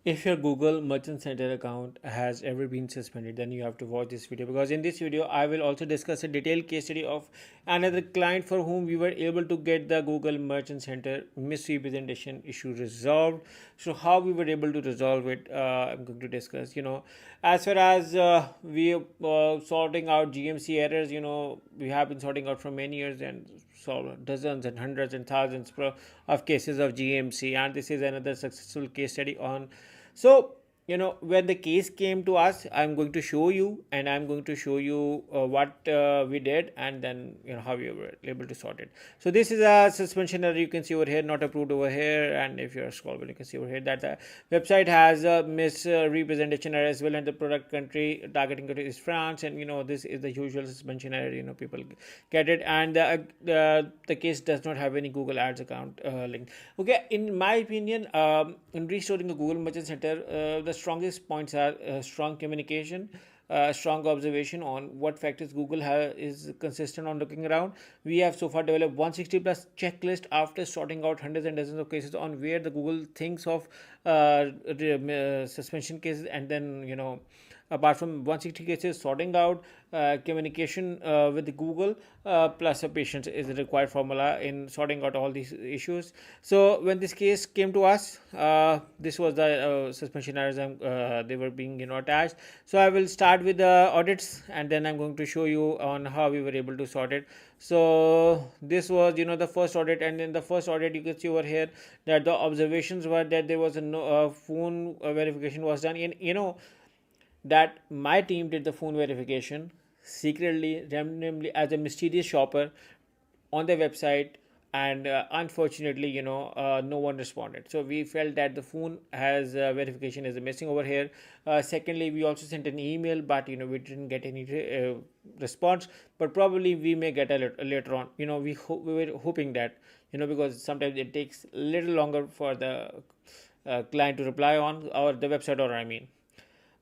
If your Google Merchant Center account has ever been suspended, then you have to watch this video, because in this video I will also discuss a detailed case study of another client for whom we were able to get the Google Merchant Center misrepresentation issue resolved. So how we were able to resolve it, I'm going to discuss. As far as we sorting out GMC errors, we have been sorting out for many years and solve dozens and hundreds and thousands of cases of GMC, and this is another successful case study on. So, when the case came to us, I'm going to show you, and I'm going to show you what we did, and then how we were able to sort it. So this is a suspension error, you can see over here, not approved over here, and if you're scrollable, you can see over here that the website has a misrepresentation error as well, and the product country targeting country is France, and this is the usual suspension error. People get it, and the case does not have any Google Ads account link. Okay, in my opinion, in restoring the Google Merchant Center, the strongest points are strong communication, strong observation on what factors Google is consistent on looking around. We have so far developed 160 plus checklist after sorting out hundreds and dozens of cases on where the Google thinks of suspension cases, and then apart from 160 cases sorting out, communication with Google plus a patience is the required formula in sorting out all these issues. So when this case came to us, this was the suspension errors they were being attached. So I will start with the audits, and then I'm going to show you on how we were able to sort it. So this was the first audit, and in the first audit you can see over here that the observations were that there was a phone verification was done in that my team did the phone verification secretly, randomly, as a mysterious shopper on the website, and unfortunately, no one responded. So we felt that the phone has verification is missing over here. Secondly, we also sent an email, but we didn't get any response. But probably we may get a later on. We were hoping that because sometimes it takes a little longer for the client to reply on, or the website, or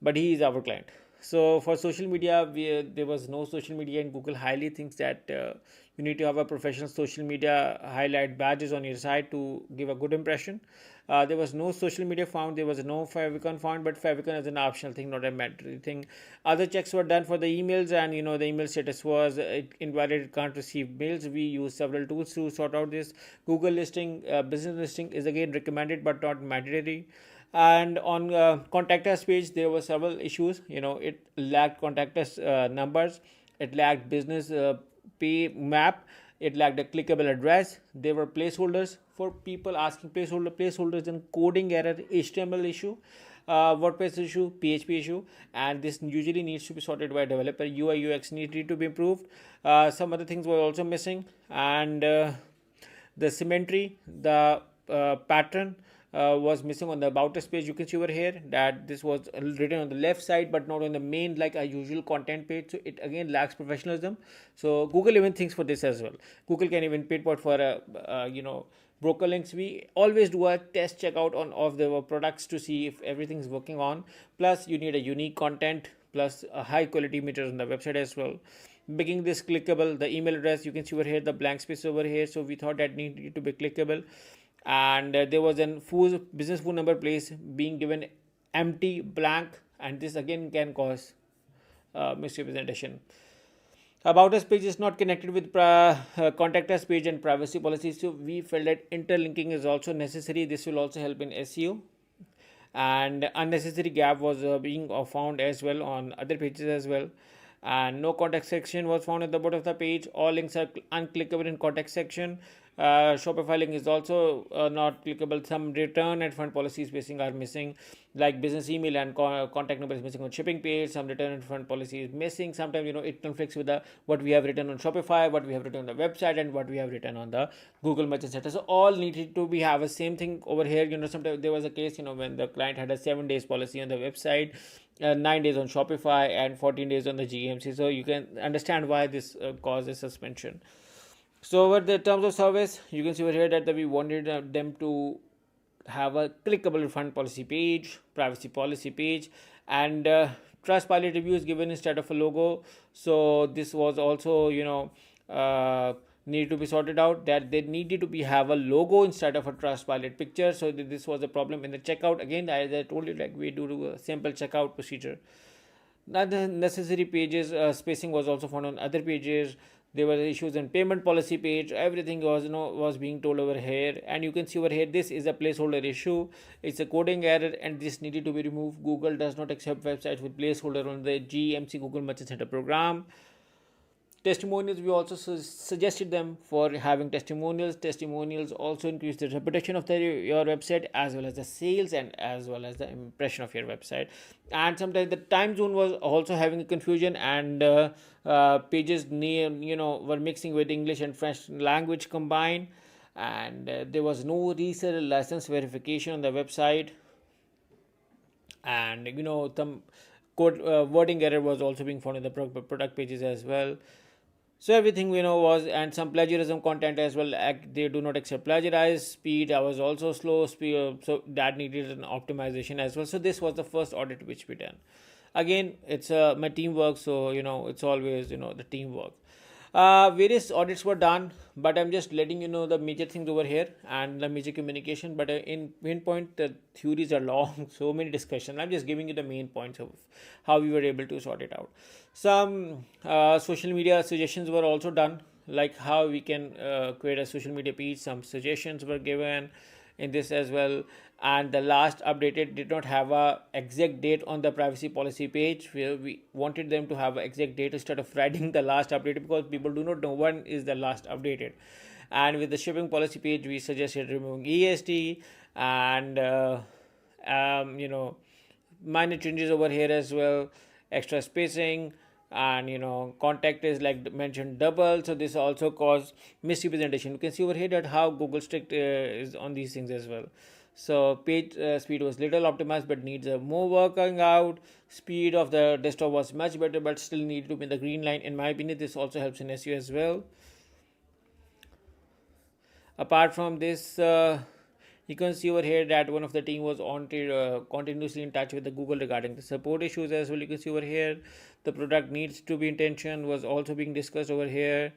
but he is our client. So for social media, there was no social media, and Google highly thinks that you need to have a professional social media highlight badges on your site to give a good impression. There was no social media found, there was no favicon found, but favicon is an optional thing, not a mandatory thing. Other checks were done for the emails, and the email status was invalid, can't receive mails. We use several tools to sort out this. Google listing, business listing is again recommended but not mandatory. And on contact us page, there were several issues. It lacked contact us numbers, it lacked business pay map, it lacked a clickable address. There were placeholders for people asking placeholders and coding error, HTML issue, WordPress issue, PHP issue, and this usually needs to be sorted by a developer. UI UX needed to be improved. Some other things were also missing, and the symmetry, the pattern was missing on the about us page. You can see over here that this was written on the left side but not on the main like a usual content page, so it again lacks professionalism. So Google even thinks for this as well. Google can even pinpoint for broker links. We always do a test checkout on of the products to see if everything is working on. Plus you need a unique content plus a high quality images on the website as well, making this clickable. The email address, you can see over here the blank space over here, so we thought that needed to be clickable. And there was an business phone number place being given empty blank, and this again can cause misrepresentation. About us page is not connected with contact us page and privacy policies, so we felt that interlinking is also necessary. This will also help in SEO. And unnecessary gap was being found as well on other pages as well, and no contact section was found at the bottom of the page. All links are unclickable in contact section. Shopify link is also not clickable. Some return and refund policies spacing are missing, like business email and contact number is missing on shipping page. Some return and refund policy is missing. Sometimes it conflicts with the what we have written on Shopify, what we have written on the website, and what we have written on the Google Merchant Center. So all needed to be have a same thing over here. Sometimes there was a case when the client had a 7 days policy on the website, 9 days on Shopify, and 14 days on the GMC. So you can understand why this causes suspension. So over the terms of service, you can see over here that we wanted them to have a clickable refund policy page, privacy policy page, and Trustpilot reviews given instead of a logo. So this was also need to be sorted out, that they needed to be have a logo instead of a Trustpilot picture. So this was a problem in the checkout. Again, as I told you, like we do a simple checkout procedure. Now the necessary pages spacing was also found on other pages. There were issues in payment policy page. Everything was was being told over here, and you can see over here this is a placeholder issue. It's a coding error, and this needed to be removed. Google does not accept websites with placeholder on the GMC Google Merchant Center program. Testimonials, we also suggested them for having testimonials also increase the reputation of your website, as well as the sales and as well as the impression of your website. And sometimes the time zone was also having a confusion, and pages were mixing with English and French language combined, and there was no reseller license verification on the website, and some code wording error was also being found in the product pages as well. So everything was, and some plagiarism content as well. They do not accept plagiarized. Speed, I was also slow. Speed, so that needed an optimization as well. So this was the first audit which we done. Again, it's my teamwork, so it's always the teamwork. Various audits were done, but I'm just letting you know the major things over here and the major communication. But in main point, the theories are long, so many discussions. I'm just giving you the main points of how we were able to sort it out. Some social media suggestions were also done, like how we can create a social media page. Some suggestions were given in this as well, and the last updated did not have a exact date on the privacy policy page, where we wanted them to have an exact date instead of writing the last updated, because people do not know when is the last updated. And with the shipping policy page, we suggested removing EST, and minor changes over here as well, extra spacing, and contact is like mentioned double. So this also caused misrepresentation. You can see over here that how Google strict is on these things as well. So page speed was little optimized but needs more working out. Speed of the desktop was much better but still needed to be in the green line. In my opinion, this also helps in SEO as well. Apart from this, you can see over here that one of the team was on continuously in touch with the Google regarding the support issues as well. You can see over here the product needs to be intention was also being discussed over here,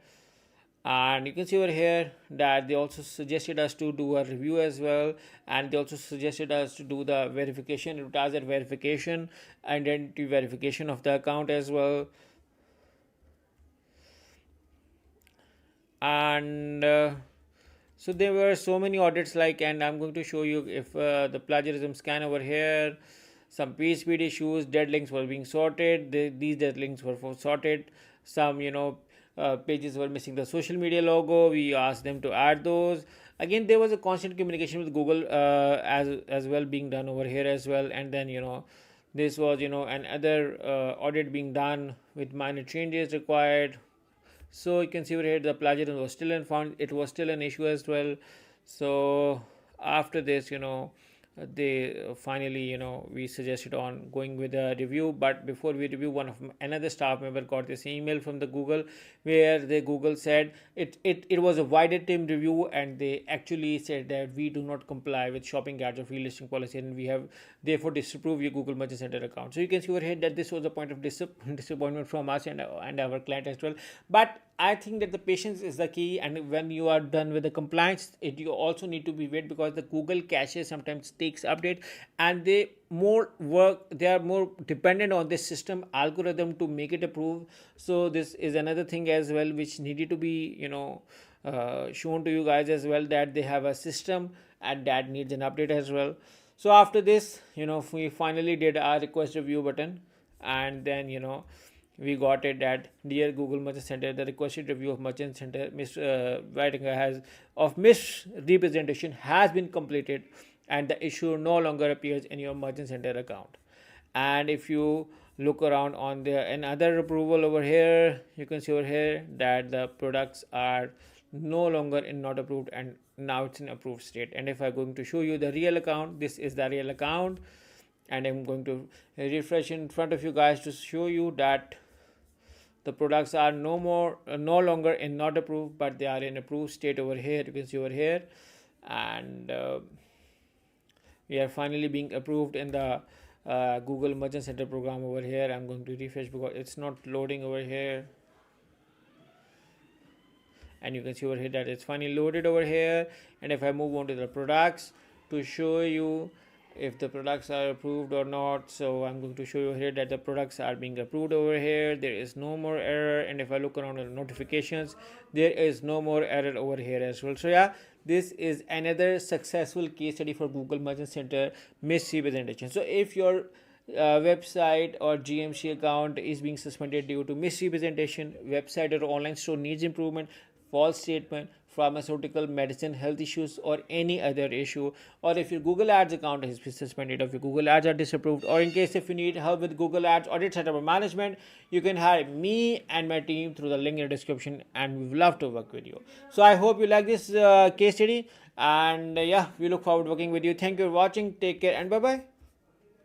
and you can see over here that they also suggested us to do a review as well, and they also suggested us to do the verification, advertiser verification, identity verification of the account as well. And so there were so many audits, like, and I'm going to show you if the plagiarism scan over here, some page speed issues, dead links were being sorted. These dead links were sorted. Some pages were missing the social media logo. We asked them to add those. Again, there was a constant communication with Google as well being done over here as well. And then this was another audit being done with minor changes required. So you can see over here the plagiarism was still found. It was still an issue as well. So after this, they finally we suggested on going with a review. But before we review, another staff member got this email from the Google, where the Google said it was a wider team review, and they actually said that we do not comply with shopping ads or free listing policy, and we have therefore disapprove your Google Merchant Center account. So you can see over here that this was a point of disappointment from us and our client as well. But I think that the patience is the key, and when you are done with the compliance, you also need to be wait, because the Google cache sometimes takes update, and they are more dependent on this system algorithm to make it approved. So this is another thing as well which needed to be shown to you guys as well, that they have a system and that needs an update as well. So after this, we finally did our request review button, and then we got it that dear Google Merchant Center, the requested review of Merchant Center misrepresentation has been completed, and the issue no longer appears in your Merchant Center account. And if you look around on another approval over here, you can see over here that the products are no longer in not approved, and now it's in approved state. And if I'm going to show you the real account, this is the real account, and I'm going to refresh in front of you guys to show you that the products are no longer in not approved, but they are in approved state over here. You can see over here, and we are finally being approved in the Google Merchant Center program over here. I'm going to refresh because it's not loading over here. and you can see over here that it's finally loaded over here. And if I move on to the products to show you if the products are approved or not, so I'm going to show you here that the products are being approved over here. There is no more error, and if I look around the notifications, there is no more error over here as well. So yeah, this is another successful case study for Google Merchant Center misrepresentation. So if your website or GMC account is being suspended due to misrepresentation, website or online store needs improvement, false statement, pharmaceutical, medicine, health issues, or any other issue, or if your Google Ads account has been suspended, or if your Google Ads are disapproved, or in case if you need help with Google Ads audit setup or management, you can hire me and my team through the link in the description, and we would love to work with you. So I hope you like this case study, and yeah, we look forward to working with you. Thank you for watching. Take care and bye bye.